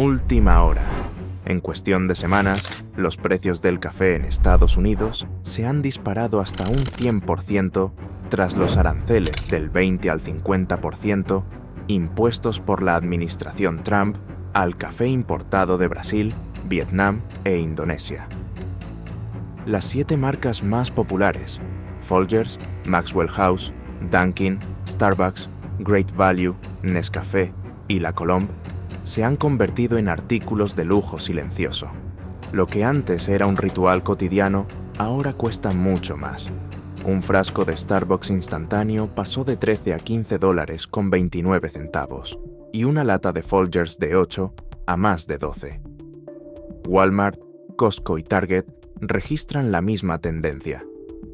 Última hora. En cuestión de semanas, los precios del café en Estados Unidos se han disparado hasta un 100% tras los aranceles del 20 al 50% impuestos por la administración Trump al café importado de Brasil, Vietnam e Indonesia. Las 7 marcas más populares, Folgers, Maxwell House, Dunkin', Starbucks, Great Value, Nescafé y La Colombe, se han convertido en artículos de lujo silencioso. Lo que antes era un ritual cotidiano, ahora cuesta mucho más. Un frasco de Starbucks instantáneo pasó de $13 a $15 con 29 centavos, y una lata de Folgers de 8 a más de 12. Walmart, Costco y Target registran la misma tendencia.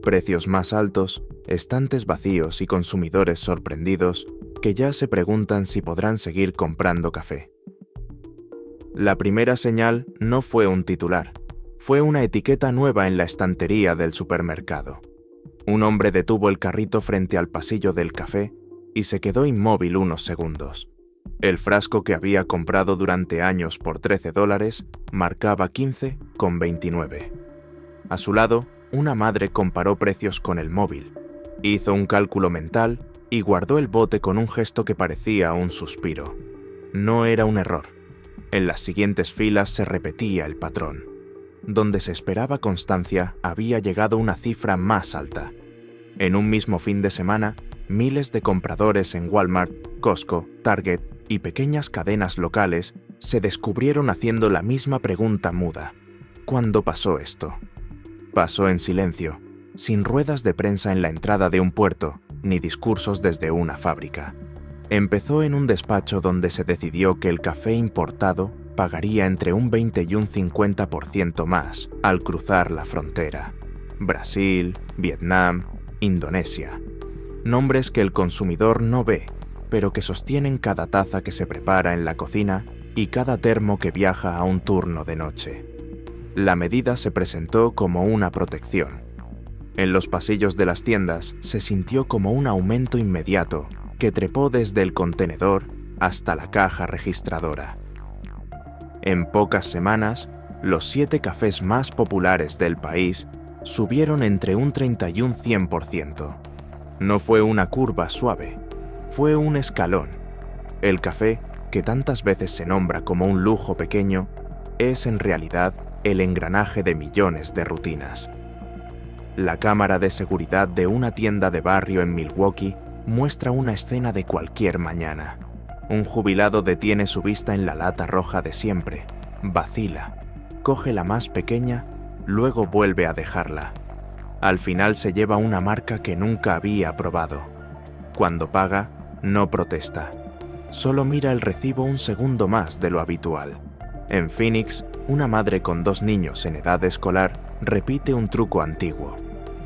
Precios más altos, estantes vacíos y consumidores sorprendidos que ya se preguntan si podrán seguir comprando café. La primera señal no fue un titular, fue una etiqueta nueva en la estantería del supermercado. Un hombre detuvo el carrito frente al pasillo del café y se quedó inmóvil unos segundos. El frasco que había comprado durante años por $13 marcaba 15,29. A su lado, una madre comparó precios con el móvil, hizo un cálculo mental y guardó el bote con un gesto que parecía un suspiro. No era un error. En las siguientes filas se repetía el patrón. Donde se esperaba constancia, había llegado una cifra más alta. En un mismo fin de semana, miles de compradores en Walmart, Costco, Target y pequeñas cadenas locales se descubrieron haciendo la misma pregunta muda. ¿Cuándo pasó esto? Pasó en silencio, sin ruedas de prensa en la entrada de un puerto, ni discursos desde una fábrica. Empezó en un despacho donde se decidió que el café importado pagaría entre un 20 y un 50% más al cruzar la frontera. Brasil, Vietnam, Indonesia. Nombres que el consumidor no ve, pero que sostienen cada taza que se prepara en la cocina y cada termo que viaja a un turno de noche. La medida se presentó como una protección. En los pasillos de las tiendas se sintió como un aumento inmediato que trepó desde el contenedor hasta la caja registradora. En pocas semanas, los 7 cafés más populares del país subieron entre un 30 y un 100%. No fue una curva suave, fue un escalón. El café, que tantas veces se nombra como un lujo pequeño, es en realidad el engranaje de millones de rutinas. La cámara de seguridad de una tienda de barrio en Milwaukee muestra una escena de cualquier mañana. Un jubilado detiene su vista en la lata roja de siempre, vacila, coge la más pequeña, luego vuelve a dejarla. Al final se lleva una marca que nunca había probado. Cuando paga, no protesta. Solo mira el recibo un segundo más de lo habitual. En Phoenix, una madre con 2 niños en edad escolar repite un truco antiguo: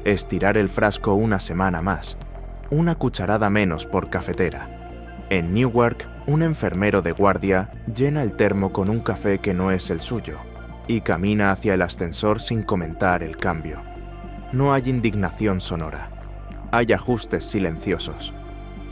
estirar el frasco una semana más, una cucharada menos por cafetera. En Newark, un enfermero de guardia llena el termo con un café que no es el suyo y camina hacia el ascensor sin comentar el cambio. No hay indignación sonora. Hay ajustes silenciosos.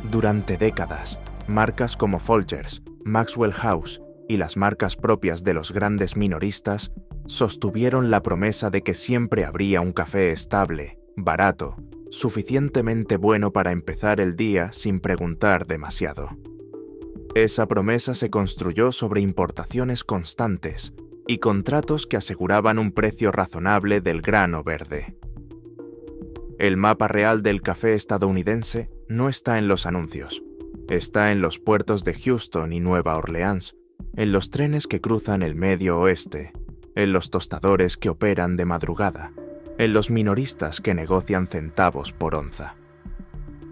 Durante décadas, marcas como Folgers, Maxwell House y las marcas propias de los grandes minoristas sostuvieron la promesa de que siempre habría un café estable, barato, suficientemente bueno para empezar el día sin preguntar demasiado. Esa promesa se construyó sobre importaciones constantes y contratos que aseguraban un precio razonable del grano verde. El mapa real del café estadounidense no está en los anuncios. Está en los puertos de Houston y Nueva Orleans, en los trenes que cruzan el Medio Oeste, en los tostadores que operan de madrugada, en los minoristas que negocian centavos por onza.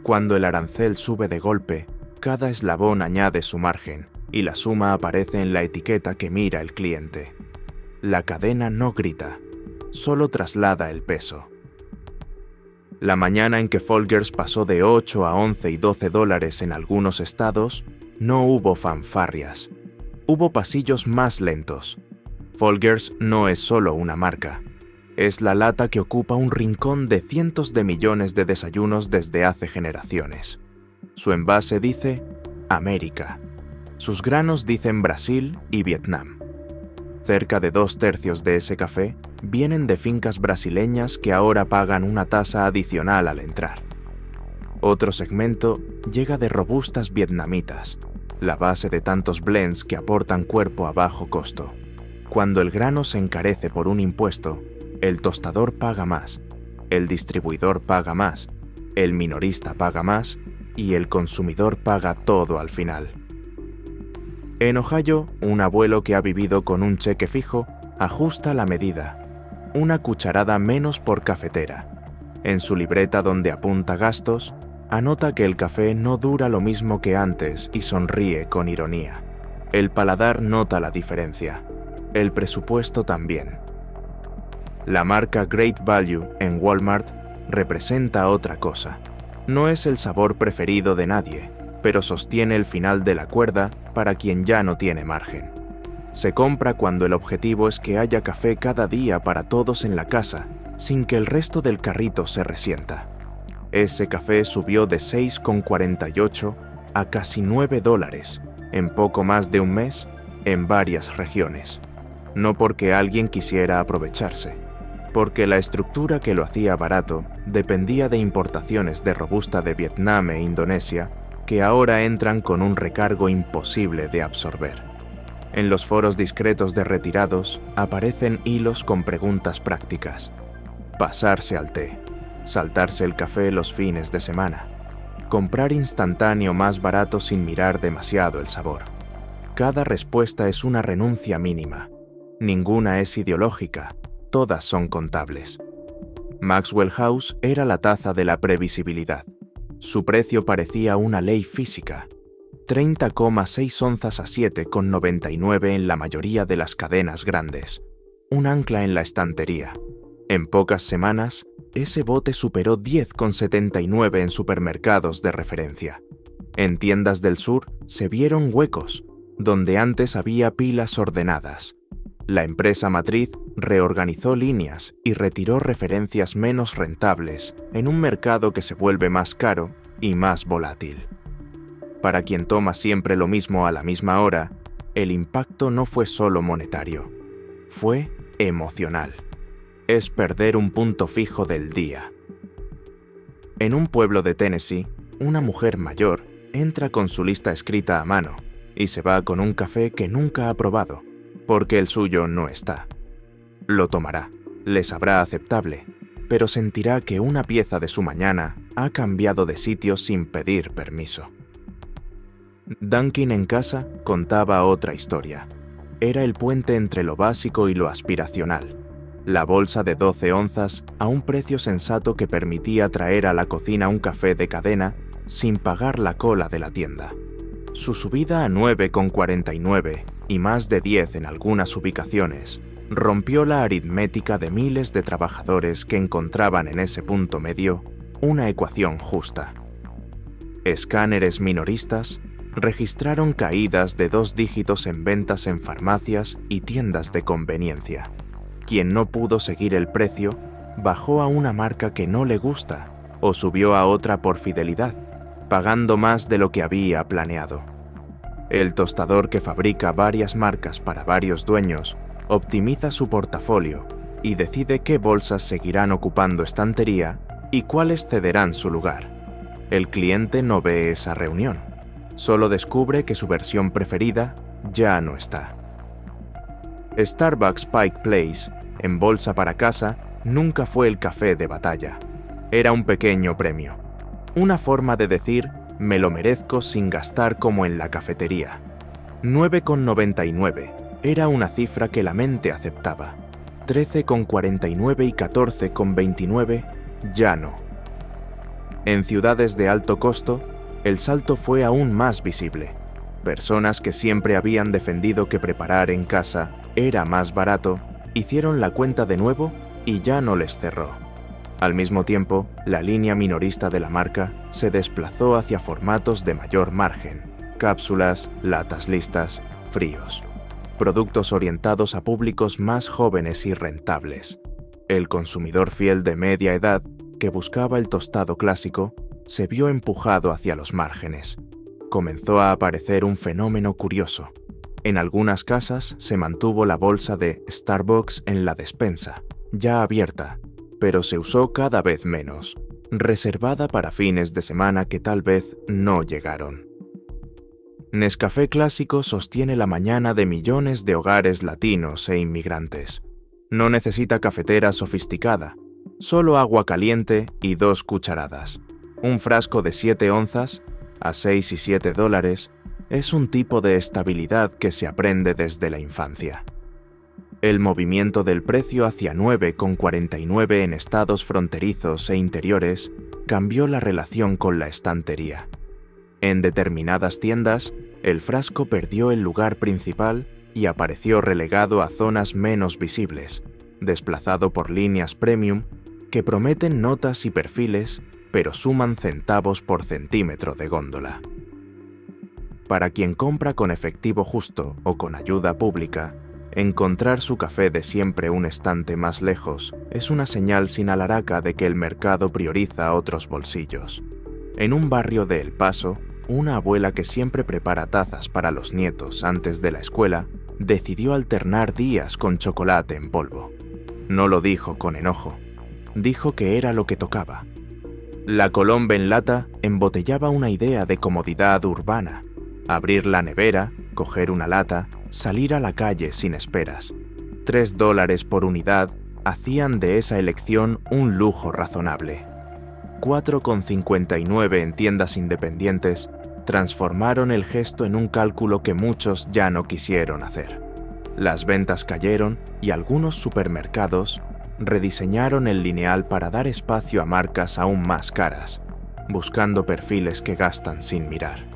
Cuando el arancel sube de golpe, cada eslabón añade su margen y la suma aparece en la etiqueta que mira el cliente. La cadena no grita, solo traslada el peso. La mañana en que Folgers pasó de 8 a 11 y $12 en algunos estados, no hubo fanfarrias. Hubo pasillos más lentos. Folgers no es solo una marca. Es la lata que ocupa un rincón de cientos de millones de desayunos desde hace generaciones. Su envase dice América. Sus granos dicen Brasil y Vietnam. Cerca de 2/3 de ese café vienen de fincas brasileñas que ahora pagan una tasa adicional al entrar. Otro segmento llega de robustas vietnamitas, la base de tantos blends que aportan cuerpo a bajo costo. Cuando el grano se encarece por un impuesto, el tostador paga más, el distribuidor paga más, el minorista paga más y el consumidor paga todo al final. En Ohio, un abuelo que ha vivido con un cheque fijo ajusta la medida, una cucharada menos por cafetera. En su libreta donde apunta gastos, anota que el café no dura lo mismo que antes y sonríe con ironía. El paladar nota la diferencia, el presupuesto también. La marca Great Value en Walmart representa otra cosa. No es el sabor preferido de nadie, pero sostiene el final de la cuerda para quien ya no tiene margen. Se compra cuando el objetivo es que haya café cada día para todos en la casa, sin que el resto del carrito se resienta. Ese café subió de 6,48 a casi $9 en poco más de un mes en varias regiones. No porque alguien quisiera aprovecharse, porque la estructura que lo hacía barato dependía de importaciones de robusta de Vietnam e Indonesia que ahora entran con un recargo imposible de absorber. En los foros discretos de retirados aparecen hilos con preguntas prácticas. Pasarse al té, saltarse el café los fines de semana, comprar instantáneo más barato sin mirar demasiado el sabor. Cada respuesta es una renuncia mínima. Ninguna es ideológica, todas son contables. Maxwell House era la taza de la previsibilidad. Su precio parecía una ley física. 30,6 onzas a 7,99 en la mayoría de las cadenas grandes. Un ancla en la estantería. En pocas semanas, ese bote superó 10,79 en supermercados de referencia. En tiendas del sur se vieron huecos, donde antes había pilas ordenadas. La empresa matriz reorganizó líneas y retiró referencias menos rentables en un mercado que se vuelve más caro y más volátil. Para quien toma siempre lo mismo a la misma hora, el impacto no fue solo monetario, fue emocional. Es perder un punto fijo del día. En un pueblo de Tennessee, una mujer mayor entra con su lista escrita a mano y se va con un café que nunca ha probado, porque el suyo no está. Lo tomará, le sabrá aceptable, pero sentirá que una pieza de su mañana ha cambiado de sitio sin pedir permiso. Dunkin en casa contaba otra historia. Era el puente entre lo básico y lo aspiracional. La bolsa de 12 onzas a un precio sensato que permitía traer a la cocina un café de cadena sin pagar la cola de la tienda. Su subida a 9,49 y más de 10 en algunas ubicaciones rompió la aritmética de miles de trabajadores que encontraban en ese punto medio una ecuación justa. Escáneres minoristas registraron caídas de 2 dígitos en ventas en farmacias y tiendas de conveniencia. Quien no pudo seguir el precio, bajó a una marca que no le gusta o subió a otra por fidelidad, pagando más de lo que había planeado. El tostador que fabrica varias marcas para varios dueños optimiza su portafolio y decide qué bolsas seguirán ocupando estantería y cuáles cederán su lugar. El cliente no ve esa reunión, solo descubre que su versión preferida ya no está. Starbucks Pike Place, en bolsa para casa, nunca fue el café de batalla. Era un pequeño premio. Una forma de decir, me lo merezco sin gastar como en la cafetería. 9,99 era una cifra que la mente aceptaba. 13,49 y 14,29 ya no. En ciudades de alto costo, el salto fue aún más visible. Personas que siempre habían defendido que preparar en casa era más barato, hicieron la cuenta de nuevo y ya no les cerró. Al mismo tiempo, la línea minorista de la marca se desplazó hacia formatos de mayor margen, cápsulas, latas listas, fríos. Productos orientados a públicos más jóvenes y rentables. El consumidor fiel de media edad, que buscaba el tostado clásico, se vio empujado hacia los márgenes. comenzó a aparecer un fenómeno curioso. En algunas casas se mantuvo la bolsa de Starbucks en la despensa, ya abierta, pero se usó cada vez menos, reservada para fines de semana que tal vez no llegaron. Nescafé Clásico sostiene la mañana de millones de hogares latinos e inmigrantes. No necesita cafetera sofisticada, solo agua caliente y 2 cucharadas. Un frasco de 7 onzas, a $6 y $7, es un tipo de estabilidad que se aprende desde la infancia. El movimiento del precio hacia 9,49 en estados fronterizos e interiores cambió la relación con la estantería. En determinadas tiendas, el frasco perdió el lugar principal y apareció relegado a zonas menos visibles, desplazado por líneas premium que prometen notas y perfiles, pero suman centavos por centímetro de góndola. Para quien compra con efectivo justo o con ayuda pública, encontrar su café de siempre un estante más lejos es una señal sin alaraca de que el mercado prioriza otros bolsillos. En un barrio de El Paso, una abuela que siempre prepara tazas para los nietos antes de la escuela decidió alternar días con chocolate en polvo. No lo dijo con enojo, dijo que era lo que tocaba. La Colombe en lata embotellaba una idea de comodidad urbana. Abrir la nevera, coger una lata, salir a la calle sin esperas. $3 por unidad hacían de esa elección un lujo razonable. 4,59 en tiendas independientes transformaron el gesto en un cálculo que muchos ya no quisieron hacer. Las ventas cayeron y algunos supermercados rediseñaron el lineal para dar espacio a marcas aún más caras, buscando perfiles que gastan sin mirar.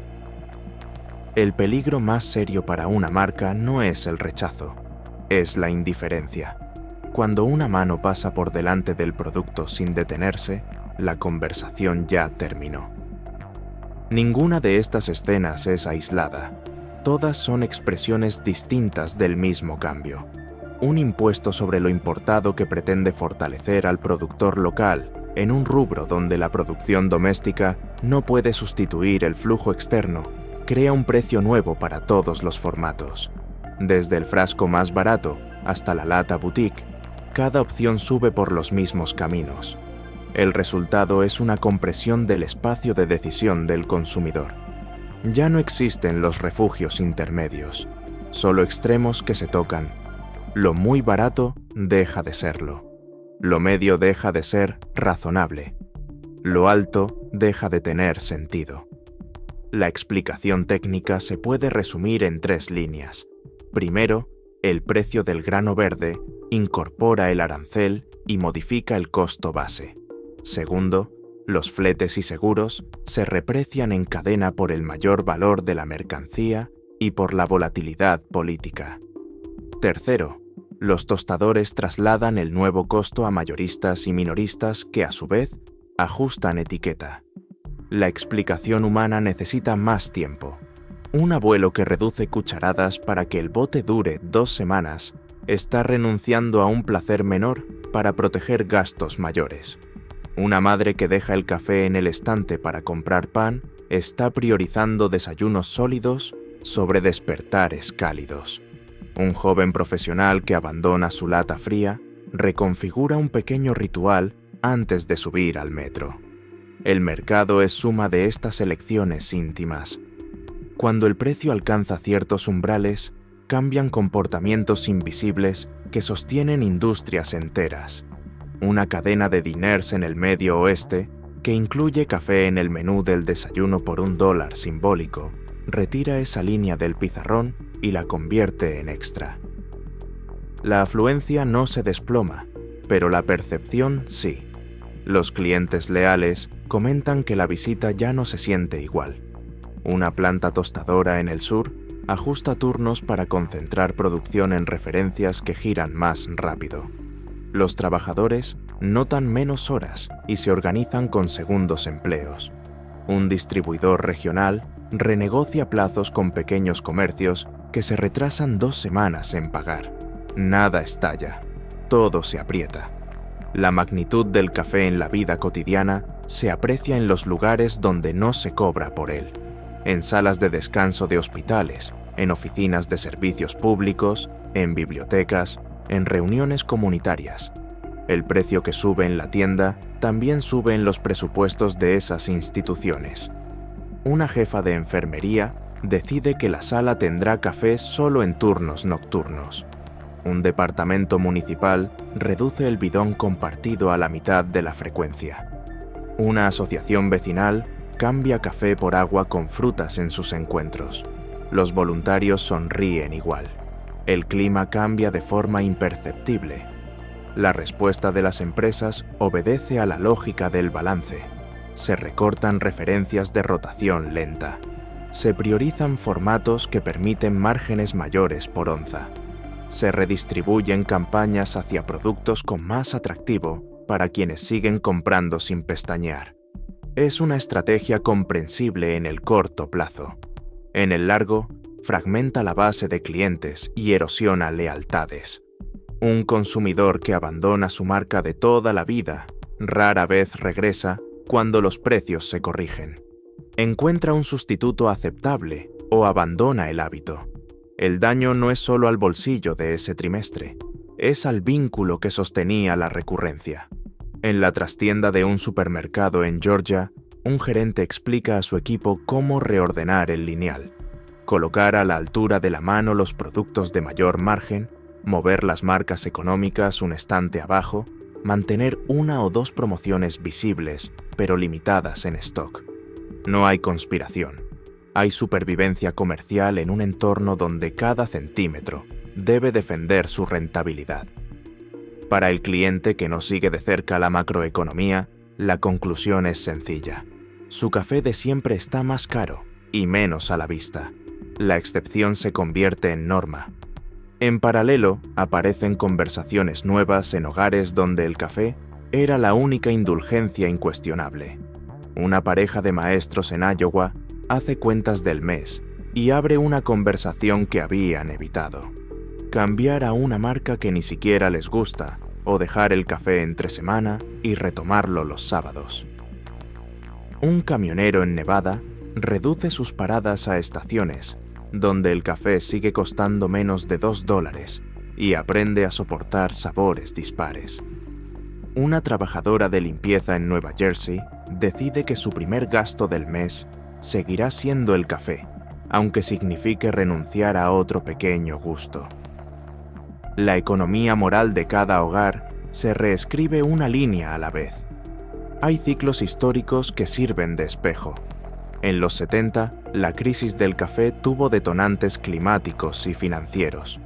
El peligro más serio para una marca no es el rechazo, es la indiferencia. Cuando una mano pasa por delante del producto sin detenerse, la conversación ya terminó. Ninguna de estas escenas es aislada. Todas son expresiones distintas del mismo cambio. Un impuesto sobre lo importado que pretende fortalecer al productor local en un rubro donde la producción doméstica no puede sustituir el flujo externo, crea un precio nuevo para todos los formatos. Desde el frasco más barato hasta la lata boutique, cada opción sube por los mismos caminos. El resultado es una compresión del espacio de decisión del consumidor. Ya no existen los refugios intermedios, solo extremos que se tocan. Lo muy barato deja de serlo. Lo medio deja de ser razonable. Lo alto deja de tener sentido. La explicación técnica se puede resumir en 3 líneas. Primero, el precio del grano verde incorpora el arancel y modifica el costo base. Segundo, los fletes y seguros se reprecian en cadena por el mayor valor de la mercancía y por la volatilidad política. Tercero, los tostadores trasladan el nuevo costo a mayoristas y minoristas que, a su vez, ajustan etiqueta. La explicación humana necesita más tiempo. Un abuelo que reduce cucharadas para que el bote dure 2 semanas está renunciando a un placer menor para proteger gastos mayores. Una madre que deja el café en el estante para comprar pan está priorizando desayunos sólidos sobre despertares cálidos. Un joven profesional que abandona su lata fría reconfigura un pequeño ritual antes de subir al metro. El mercado es suma de estas elecciones íntimas. Cuando el precio alcanza ciertos umbrales, cambian comportamientos invisibles que sostienen industrias enteras. Una cadena de diners en el Medio Oeste, que incluye café en el menú del desayuno por $1 simbólico, retira esa línea del pizarrón y la convierte en extra. La afluencia no se desploma, pero la percepción sí. Los clientes leales comentan que la visita ya no se siente igual. Una planta tostadora en el sur ajusta turnos para concentrar producción en referencias que giran más rápido. Los trabajadores notan menos horas y se organizan con segundos empleos. Un distribuidor regional renegocia plazos con pequeños comercios que se retrasan 2 semanas en pagar. Nada estalla, todo se aprieta. La magnitud del café en la vida cotidiana se aprecia en los lugares donde no se cobra por él. en salas de descanso de hospitales, en oficinas de servicios públicos, en bibliotecas, en reuniones comunitarias. El precio que sube en la tienda también sube en los presupuestos de esas instituciones. Una jefa de enfermería decide que la sala tendrá café solo en turnos nocturnos. Un departamento municipal reduce el bidón compartido a la mitad de la frecuencia. Una asociación vecinal cambia café por agua con frutas en sus encuentros. Los voluntarios sonríen igual. El clima cambia de forma imperceptible. La respuesta de las empresas obedece a la lógica del balance. Se recortan referencias de rotación lenta. Se priorizan formatos que permiten márgenes mayores por onza. Se redistribuyen campañas hacia productos con más atractivo para quienes siguen comprando sin pestañear. Es una estrategia comprensible en el corto plazo. En el largo, fragmenta la base de clientes y erosiona lealtades. Un consumidor que abandona su marca de toda la vida rara vez regresa cuando los precios se corrigen. Encuentra un sustituto aceptable o abandona el hábito. El daño no es solo al bolsillo de ese trimestre, es al vínculo que sostenía la recurrencia. En la trastienda de un supermercado en Georgia, un gerente explica a su equipo cómo reordenar el lineal, colocar a la altura de la mano los productos de mayor margen, mover las marcas económicas un estante abajo, mantener una o dos promociones visibles, pero limitadas en stock. No hay conspiración. Hay supervivencia comercial en un entorno donde cada centímetro debe defender su rentabilidad. Para el cliente que no sigue de cerca la macroeconomía, la conclusión es sencilla. Su café de siempre está más caro y menos a la vista. La excepción se convierte en norma. En paralelo, aparecen conversaciones nuevas en hogares donde el café era la única indulgencia incuestionable. Una pareja de maestros en Iowa hace cuentas del mes y abre una conversación que habían evitado. Cambiar a una marca que ni siquiera les gusta o dejar el café entre semana y retomarlo los sábados. Un camionero en Nevada reduce sus paradas a estaciones donde el café sigue costando menos de $2 y aprende a soportar sabores dispares. Una trabajadora de limpieza en Nueva Jersey decide que su primer gasto del mes seguirá siendo el café, aunque signifique renunciar a otro pequeño gusto. La economía moral de cada hogar se reescribe una línea a la vez. Hay ciclos históricos que sirven de espejo. En los 70, la crisis del café tuvo detonantes climáticos y financieros.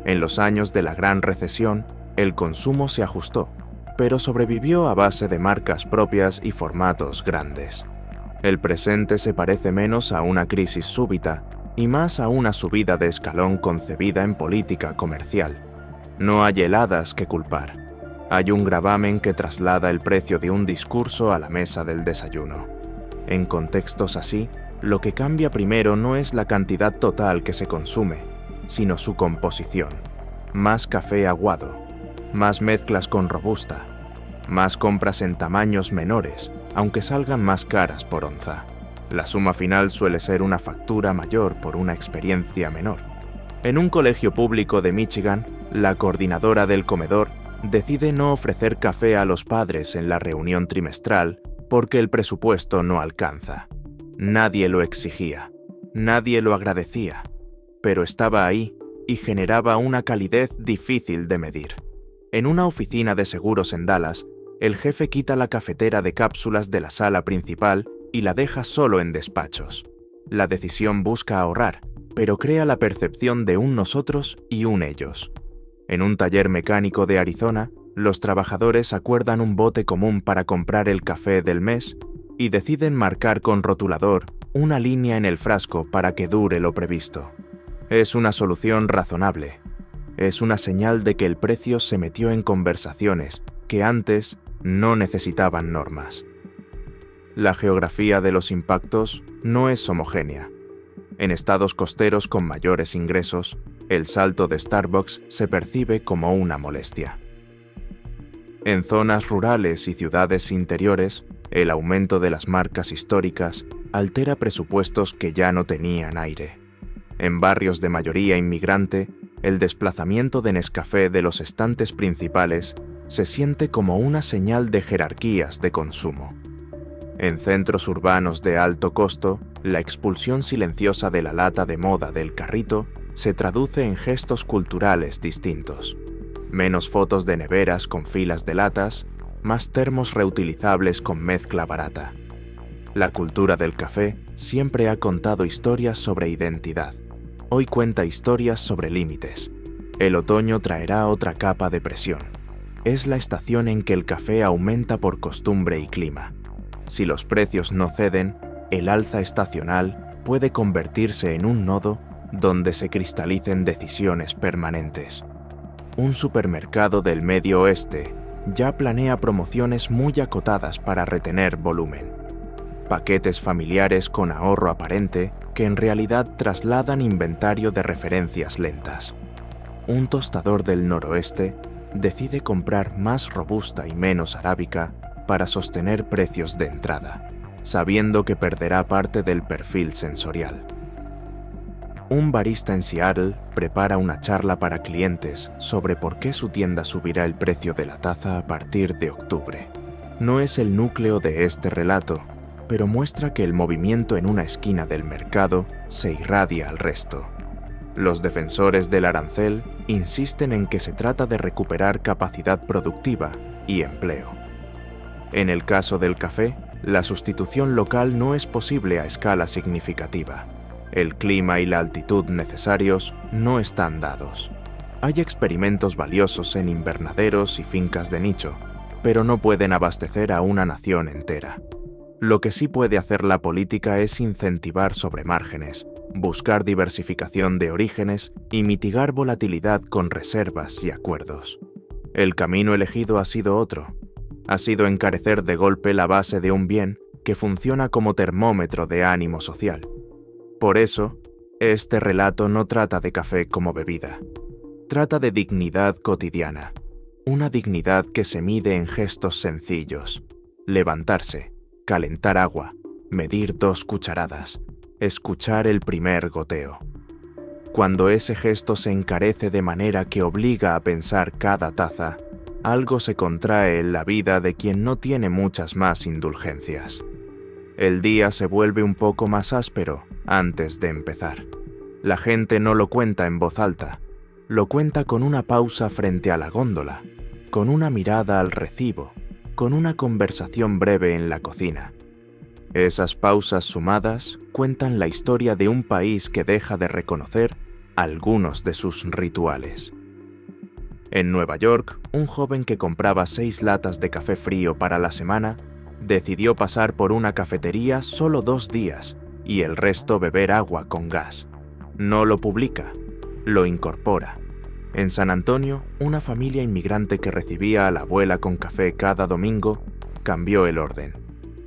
En los años de la Gran Recesión, el consumo se ajustó, pero sobrevivió a base de marcas propias y formatos grandes. El presente se parece menos a una crisis súbita y más a una subida de escalón concebida en política comercial. No hay heladas que culpar. Hay un gravamen que traslada el precio de un discurso a la mesa del desayuno. En contextos así, lo que cambia primero no es la cantidad total que se consume, sino su composición. Más café aguado, más mezclas con robusta, más compras en tamaños menores, aunque salgan más caras por onza. La suma final suele ser una factura mayor por una experiencia menor. En un colegio público de Michigan, la coordinadora del comedor decide no ofrecer café a los padres en la reunión trimestral porque el presupuesto no alcanza. Nadie lo exigía, nadie lo agradecía, pero estaba ahí y generaba una calidez difícil de medir. En una oficina de seguros en Dallas, el jefe quita la cafetera de cápsulas de la sala principal y la deja solo en despachos. La decisión busca ahorrar, pero crea la percepción de un nosotros y un ellos. En un taller mecánico de Arizona, los trabajadores acuerdan un bote común para comprar el café del mes y deciden marcar con rotulador una línea en el frasco para que dure lo previsto. Es una solución razonable. Es una señal de que el precio se metió en conversaciones que antes no necesitaban normas. La geografía de los impactos no es homogénea. En estados costeros con mayores ingresos, el salto de Starbucks se percibe como una molestia. En zonas rurales y ciudades interiores, el aumento de las marcas históricas altera presupuestos que ya no tenían aire. En barrios de mayoría inmigrante, el desplazamiento de Nescafé de los estantes principales se siente como una señal de jerarquías de consumo. En centros urbanos de alto costo, la expulsión silenciosa de la lata de moda del carrito se traduce en gestos culturales distintos. Menos fotos de neveras con filas de latas, más termos reutilizables con mezcla barata. La cultura del café siempre ha contado historias sobre identidad. Hoy cuenta historias sobre límites. El otoño traerá otra capa de presión. Es la estación en que el café aumenta por costumbre y clima. Si los precios no ceden, el alza estacional puede convertirse en un nodo donde se cristalicen decisiones permanentes. Un supermercado del Medio Oeste ya planea promociones muy acotadas para retener volumen. Paquetes familiares con ahorro aparente que en realidad trasladan inventario de referencias lentas. Un tostador del noroeste decide comprar más robusta y menos arábica para sostener precios de entrada, sabiendo que perderá parte del perfil sensorial. Un barista en Seattle prepara una charla para clientes sobre por qué su tienda subirá el precio de la taza a partir de octubre. No es el núcleo de este relato, pero muestra que el movimiento en una esquina del mercado se irradia al resto. Los defensores del arancel insisten en que se trata de recuperar capacidad productiva y empleo. En el caso del café, la sustitución local no es posible a escala significativa. El clima y la altitud necesarios no están dados. Hay experimentos valiosos en invernaderos y fincas de nicho, pero no pueden abastecer a una nación entera. Lo que sí puede hacer la política es incentivar sobre márgenes, buscar diversificación de orígenes y mitigar volatilidad con reservas y acuerdos. El camino elegido ha sido otro. Ha sido encarecer de golpe la base de un bien que funciona como termómetro de ánimo social. Por eso, este relato no trata de café como bebida. Trata de dignidad cotidiana. Una dignidad que se mide en gestos sencillos. Levantarse, calentar agua, medir 2 cucharadas, escuchar el primer goteo. Cuando ese gesto se encarece de manera que obliga a pensar cada taza, algo se contrae en la vida de quien no tiene muchas más indulgencias. El día se vuelve un poco más áspero antes de empezar. La gente no lo cuenta en voz alta, lo cuenta con una pausa frente a la góndola, con una mirada al recibo, con una conversación breve en la cocina. Esas pausas sumadas cuentan la historia de un país que deja de reconocer algunos de sus rituales. En Nueva York, un joven que compraba 6 latas de café frío para la semana decidió pasar por una cafetería solo 2 días y el resto beber agua con gas. No lo publica, lo incorpora. En San Antonio, una familia inmigrante que recibía a la abuela con café cada domingo cambió el orden.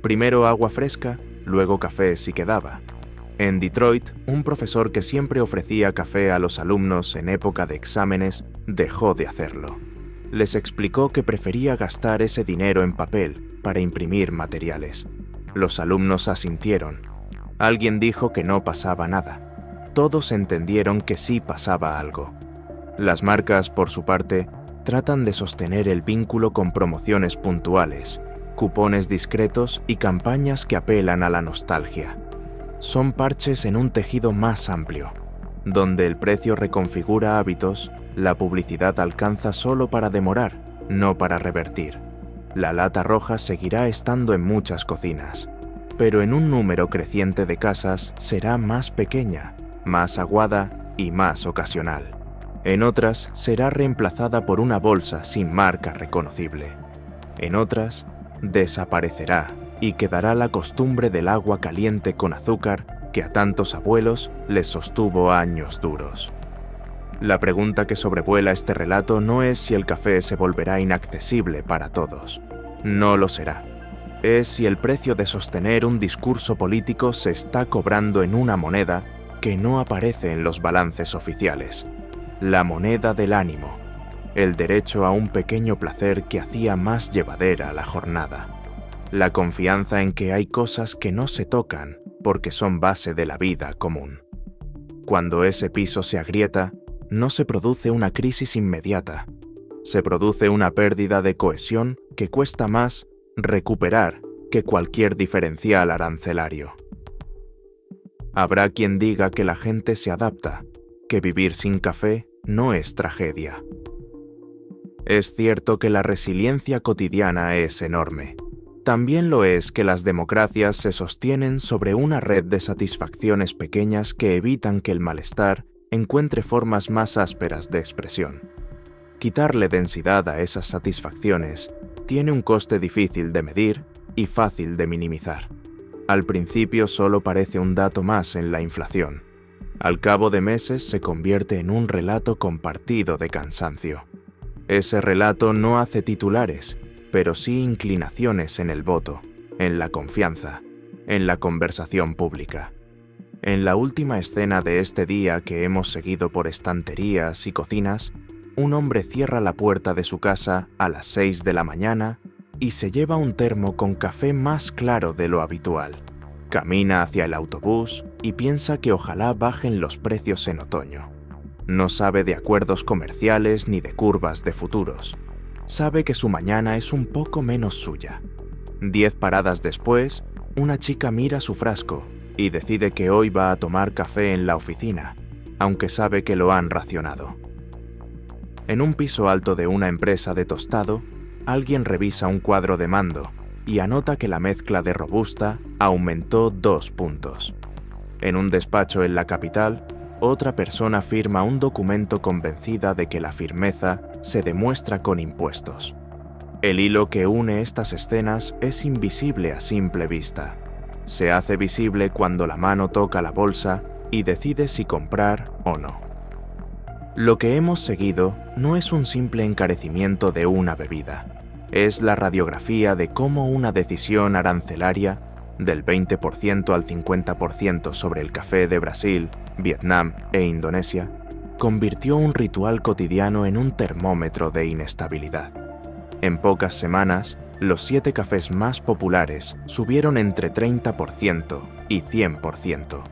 Primero agua fresca, luego café si quedaba. En Detroit, un profesor que siempre ofrecía café a los alumnos en época de exámenes dejó de hacerlo. Les explicó que prefería gastar ese dinero en papel para imprimir materiales. Los alumnos asintieron. Alguien dijo que no pasaba nada. Todos entendieron que sí pasaba algo. Las marcas, por su parte, tratan de sostener el vínculo con promociones puntuales, cupones discretos y campañas que apelan a la nostalgia. Son parches en un tejido más amplio. Donde el precio reconfigura hábitos, la publicidad alcanza solo para demorar, no para revertir. La lata roja seguirá estando en muchas cocinas, pero en un número creciente de casas será más pequeña, más aguada y más ocasional. En otras será reemplazada por una bolsa sin marca reconocible. En otras, desaparecerá y quedará la costumbre del agua caliente con azúcar que a tantos abuelos les sostuvo años duros. La pregunta que sobrevuela este relato no es si el café se volverá inaccesible para todos. No lo será. Es si el precio de sostener un discurso político se está cobrando en una moneda que no aparece en los balances oficiales. La moneda del ánimo, el derecho a un pequeño placer que hacía más llevadera la jornada. La confianza en que hay cosas que no se tocan porque son base de la vida común. Cuando ese piso se agrieta, no se produce una crisis inmediata, se produce una pérdida de cohesión que cuesta más recuperar que cualquier diferencial arancelario. Habrá quien diga que la gente se adapta, que vivir sin café no es tragedia. Es cierto que la resiliencia cotidiana es enorme. También lo es que las democracias se sostienen sobre una red de satisfacciones pequeñas que evitan que el malestar encuentre formas más ásperas de expresión. Quitarle densidad a esas satisfacciones tiene un coste difícil de medir y fácil de minimizar. Al principio solo parece un dato más en la inflación. Al cabo de meses se convierte en un relato compartido de cansancio. Ese relato no hace titulares, pero sí inclinaciones en el voto, en la confianza, en la conversación pública. En la última escena de este día que hemos seguido por estanterías y cocinas, un hombre cierra la puerta de su casa a las 6 de la mañana y se lleva un termo con café más claro de lo habitual. Camina hacia el autobús y piensa que ojalá bajen los precios en otoño. No sabe de acuerdos comerciales ni de curvas de futuros. Sabe que su mañana es un poco menos suya. 10 paradas después, una chica mira su frasco y decide que hoy va a tomar café en la oficina, aunque sabe que lo han racionado. En un piso alto de una empresa de tostado, alguien revisa un cuadro de mando y anota que la mezcla de Robusta aumentó 2 puntos. En un despacho en la capital, otra persona firma un documento convencida de que la firmeza se demuestra con impuestos. El hilo que une estas escenas es invisible a simple vista. Se hace visible cuando la mano toca la bolsa y decide si comprar o no. Lo que hemos seguido no es un simple encarecimiento de una bebida. Es la radiografía de cómo una decisión arancelaria del 20% al 50% sobre el café de Brasil, Vietnam e Indonesia convirtió un ritual cotidiano en un termómetro de inestabilidad. En pocas semanas, los 7 cafés más populares subieron entre 30% y 100%.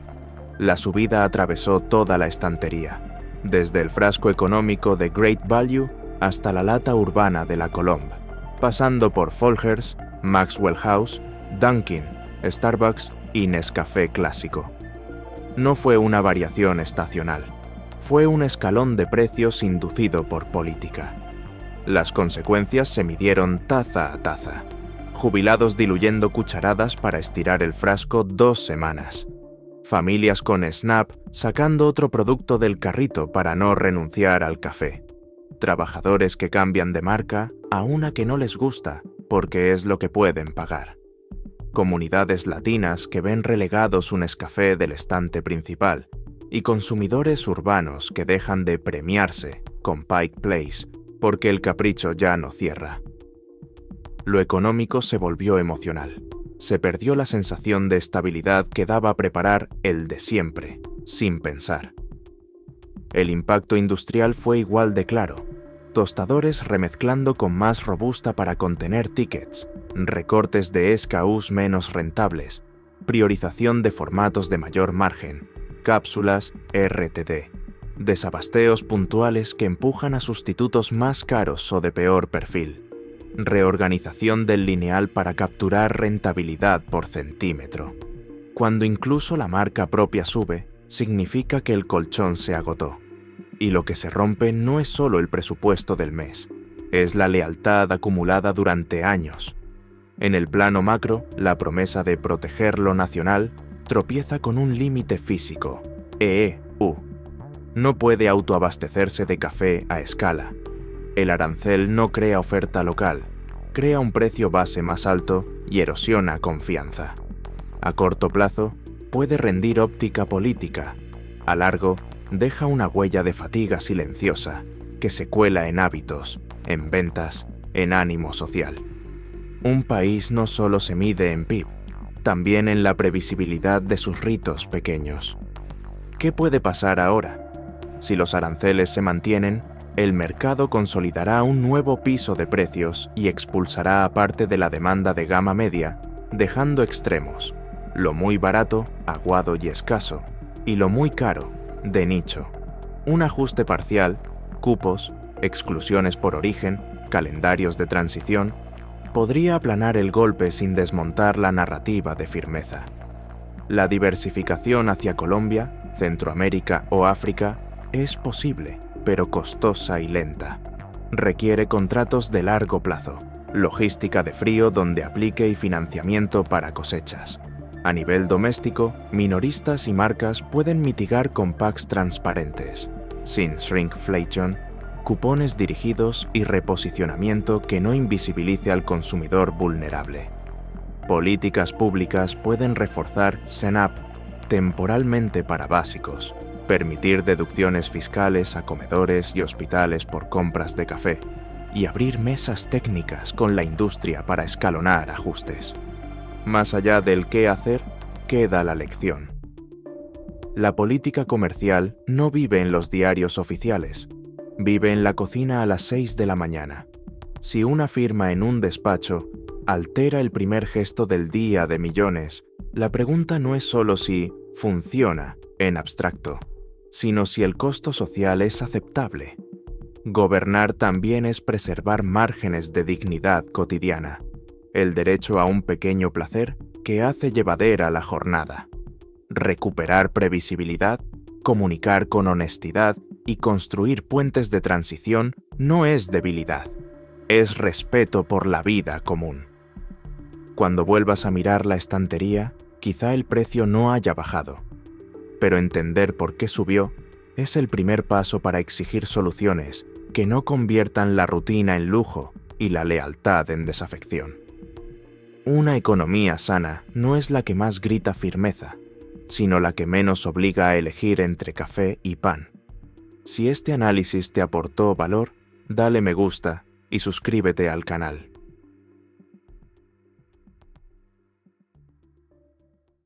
La subida atravesó toda la estantería, desde el frasco económico de Great Value hasta la lata urbana de la Colombe, pasando por Folgers, Maxwell House, Dunkin', Starbucks y Nescafé clásico. No fue una variación estacional, fue un escalón de precios inducido por política. Las consecuencias se midieron taza a taza. Jubilados diluyendo cucharadas para estirar el frasco 2 semanas. Familias con Snap sacando otro producto del carrito para no renunciar al café. Trabajadores que cambian de marca a una que no les gusta porque es lo que pueden pagar. Comunidades latinas que ven relegados un Nescafé del estante principal y consumidores urbanos que dejan de premiarse con Pike Place porque el capricho ya no cierra. Lo económico se volvió emocional. Se perdió la sensación de estabilidad que daba preparar el de siempre, sin pensar. El impacto industrial fue igual de claro. Tostadores remezclando con más Robusta para contener tickets, recortes de SKUs menos rentables, priorización de formatos de mayor margen, cápsulas RTD, desabasteos puntuales que empujan a sustitutos más caros o de peor perfil, reorganización del lineal para capturar rentabilidad por centímetro. Cuando incluso la marca propia sube, significa que el colchón se agotó. Y lo que se rompe no es solo el presupuesto del mes, es la lealtad acumulada durante años. En el plano macro, la promesa de proteger lo nacional tropieza con un límite físico, EU. No puede autoabastecerse de café a escala. El arancel no crea oferta local, crea un precio base más alto y erosiona confianza. A corto plazo, puede rendir óptica política. A largo, deja una huella de fatiga silenciosa que se cuela en hábitos, en ventas, en ánimo social. Un país no solo se mide en PIB, también en la previsibilidad de sus ritos pequeños. ¿Qué puede pasar ahora? Si los aranceles se mantienen, el mercado consolidará un nuevo piso de precios y expulsará a parte de la demanda de gama media, dejando extremos, lo muy barato, aguado y escaso, y lo muy caro, de nicho. Un ajuste parcial, cupos, exclusiones por origen, calendarios de transición, podría aplanar el golpe sin desmontar la narrativa de firmeza. La diversificación hacia Colombia, Centroamérica o África es posible, pero costosa y lenta. Requiere contratos de largo plazo, logística de frío donde aplique y financiamiento para cosechas. A nivel doméstico, minoristas y marcas pueden mitigar con packs transparentes, sin shrinkflation, cupones dirigidos y reposicionamiento que no invisibilice al consumidor vulnerable. Políticas públicas pueden reforzar SNAP temporalmente para básicos, permitir deducciones fiscales a comedores y hospitales por compras de café, y abrir mesas técnicas con la industria para escalonar ajustes. Más allá del qué hacer, queda la lección. La política comercial no vive en los diarios oficiales, vive en la cocina a las 6 de la mañana. Si una firma en un despacho altera el primer gesto del día de millones, la pregunta no es solo si funciona en abstracto, sino si el costo social es aceptable. Gobernar también es preservar márgenes de dignidad cotidiana, el derecho a un pequeño placer que hace llevadera la jornada. Recuperar previsibilidad, comunicar con honestidad y construir puentes de transición no es debilidad, es respeto por la vida común. Cuando vuelvas a mirar la estantería, quizá el precio no haya bajado, pero entender por qué subió es el primer paso para exigir soluciones que no conviertan la rutina en lujo y la lealtad en desafección. Una economía sana no es la que más grita firmeza, sino la que menos obliga a elegir entre café y pan. Si este análisis te aportó valor, dale me gusta y suscríbete al canal.